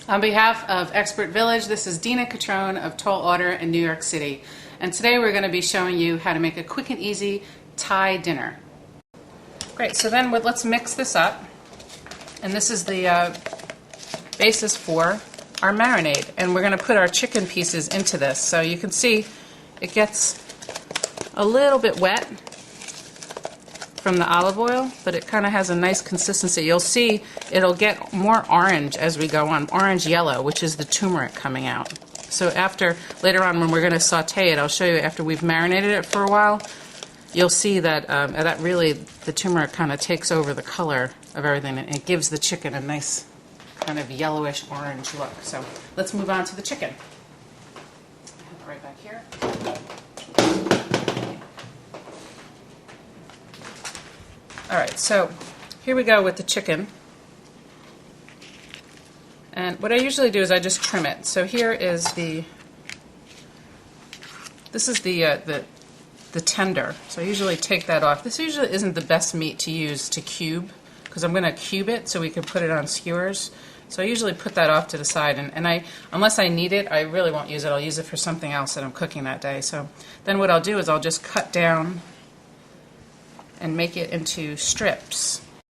On behalf of Expert Village, this is Dina Catrone of Tall Order in New York City. And today we're going to be showing you how to make a quick and easy Thai dinner. Great, so then let's mix this up. And this is the basis for our marinade. And we're going to put our chicken pieces into this. So you can see it gets a little bit wet from the olive oil, but it kind of has a nice consistency. You'll see it'll get more orange as we go on, orange yellow, which is the turmeric coming out. So later on when we're going to saute it, I'll show you after we've marinated it for a while, you'll see that that really, the turmeric kind of takes over the color of everything, and it gives the chicken a nice kind of yellowish orange look. So let's move on to the chicken. Right back here. Alright, so here we go with the chicken. And what I usually do is I just trim it. So here is this is the tender. So I usually take that off. This usually isn't the best meat to use to cube, because I'm going to cube it so we can put it on skewers. So I usually put that off to the side, and unless I need it, I really won't use it. I'll use it for something else that I'm cooking that day. So then what I'll do is I'll just cut down and make it into strips.